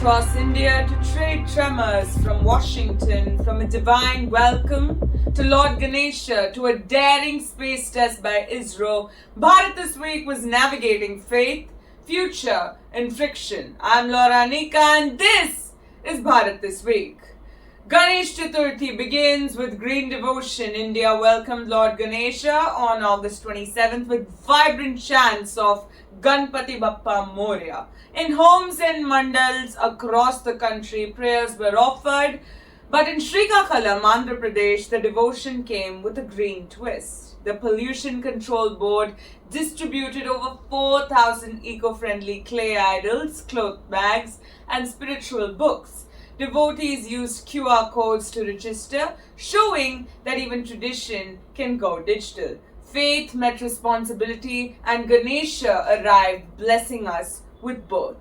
across India to trade tremors from Washington, from a divine welcome to Lord Ganesha to a daring space test by ISRO, Bharat this week was navigating faith, future, and friction. I'm Laura Anika and this is Bharat this week. Ganesh Chaturthi begins with green devotion. India welcomed Lord Ganesha on August 27th with vibrant chants of Ganpati Bappa Moria. In homes and mandals across the country, prayers were offered, but in Srikakulam, Andhra Pradesh, the devotion came with a green twist. The Pollution Control Board distributed over 4,000 eco-friendly clay idols, cloth bags, and spiritual books. Devotees used QR codes to register, showing that even tradition can go digital. Faith met responsibility, and Ganesha arrived, blessing us with both.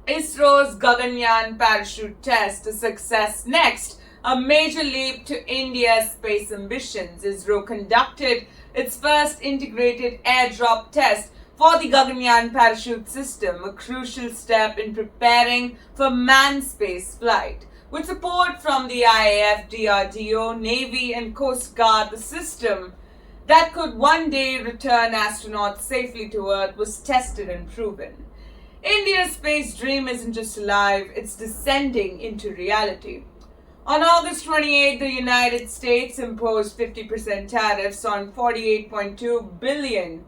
ISRO's Gaganyaan parachute test, a success next, a major leap to India's space ambitions. ISRO conducted its first integrated airdrop test for the Gaganyaan parachute system, a crucial step in preparing for manned space flight. With support from the IAF, DRDO, Navy and Coast Guard, the system that could one day return astronauts safely to Earth was tested and proven. India's space dream isn't just alive, it's descending into reality. On August 28, the United States imposed 50% tariffs on $48.2 billion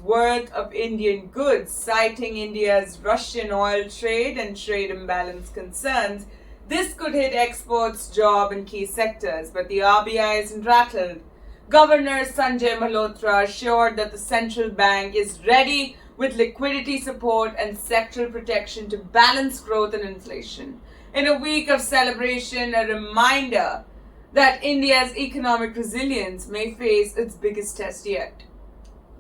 worth of Indian goods, citing India's Russian oil trade and trade imbalance concerns. This could hit exports, jobs, and key sectors, but the RBI isn't rattled. Governor Sanjay Malhotra assured that the central bank is ready with liquidity support and sectoral protection to balance growth and inflation. In a week of celebration, a reminder that India's economic resilience may face its biggest test yet.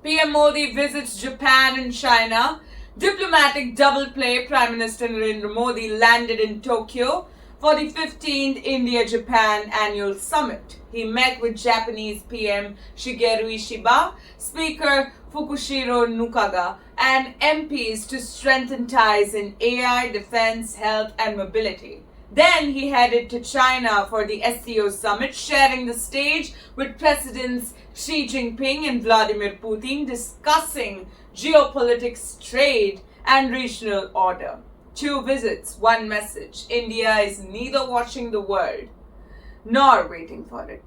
PM Modi visits Japan and China. Diplomatic double play. Prime Minister Narendra Modi landed in Tokyo for the 15th India-Japan Annual Summit. He met with Japanese PM Shigeru Ishiba, Speaker Fukushiro Nukaga, and MPs to strengthen ties in AI, defense, health, and mobility. Then he headed to China for the SCO Summit, sharing the stage with Presidents Xi Jinping and Vladimir Putin, discussing geopolitics, trade, and regional order. 2 visits, 1 message. India is neither watching the world nor waiting for it.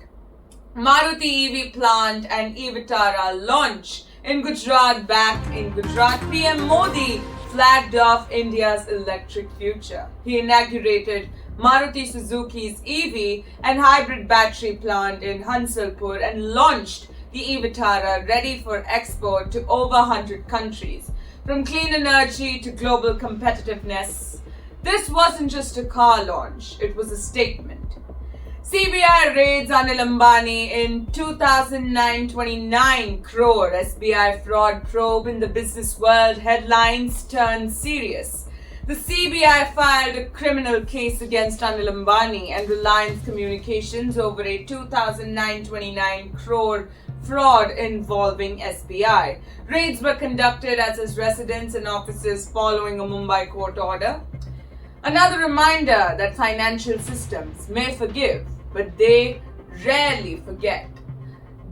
Maruti EV plant and e-Vitara launch in Gujarat. Back in Gujarat, PM Modi flagged off India's electric future. He inaugurated Maruti Suzuki's EV and hybrid battery plant in Hansalpur and launched the e-Vitara, ready for export to over 100 countries. From clean energy to global competitiveness, this wasn't just a car launch, it was a statement. CBI raids Anil Ambani in 2009 29 crore SBI fraud probe in the business world. Headlines turned serious. The CBI filed a criminal case against Anil Ambani and Reliance Communications over a 2009 29 crore fraud involving SBI. Raids were conducted at his residence and offices following a Mumbai court order. Another reminder that financial systems may forgive, but they rarely forget.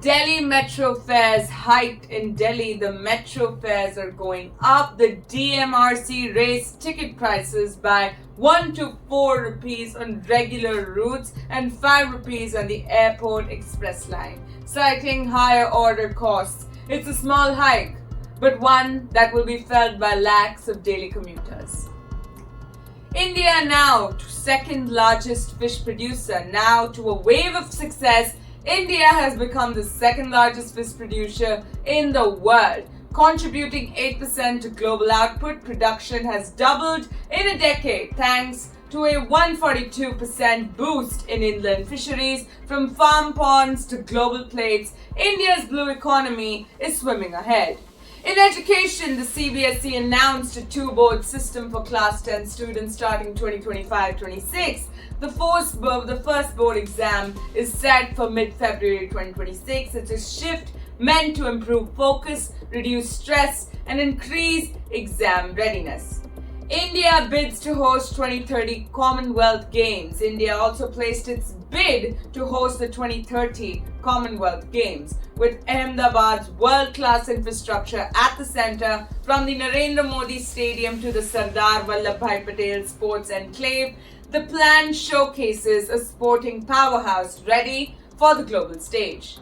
Delhi metro fares hiked. In Delhi, the metro fares are going up. The DMRC raised ticket prices by 1 to 4 rupees on regular routes and 5 rupees on the airport express line, citing higher order costs. It's a small hike, but one that will be felt by lakhs of daily commuters. India now second largest fish producer. Now to a wave of success, India has become the second largest fish producer in the world, contributing 8% to global output. Production has doubled in a decade thanks to a 142% boost in inland fisheries. From farm ponds to global plates, India's blue economy is swimming ahead. In education, the CBSE announced a 2-board system for class 10 students starting 2025-26. The first board exam is set for mid-February 2026. It's a shift meant to improve focus, reduce stress, and increase exam readiness. India bids to host 2030 Commonwealth Games. India also placed its bid to host the 2030 Commonwealth Games. With Ahmedabad's world-class infrastructure at the center, from the Narendra Modi Stadium to the Sardar Vallabhbhai Patel Sports Enclave, the plan showcases a sporting powerhouse ready for the global stage.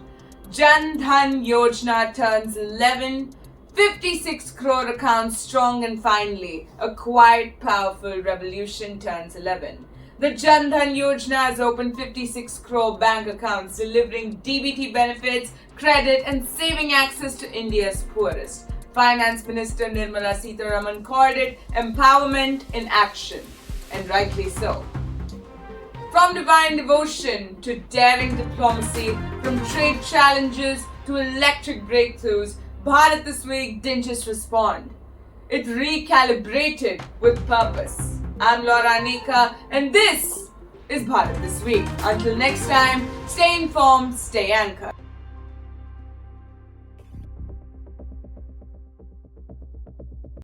Jan Dhan Yojana turns 11, 56 crore accounts strong, and finally, a quiet, powerful revolution turns 11. The Jan Dhan Yojana has opened 56 crore bank accounts, delivering DBT benefits, credit, and saving access to India's poorest. Finance Minister Nirmala Sitharaman called it empowerment in action, and rightly so. From divine devotion to daring diplomacy, from trade challenges to electric breakthroughs, Bharat this week didn't just respond. It recalibrated with purpose. I'm Laura Anika, and this is Bharat this week. Until next time, stay informed, stay anchored.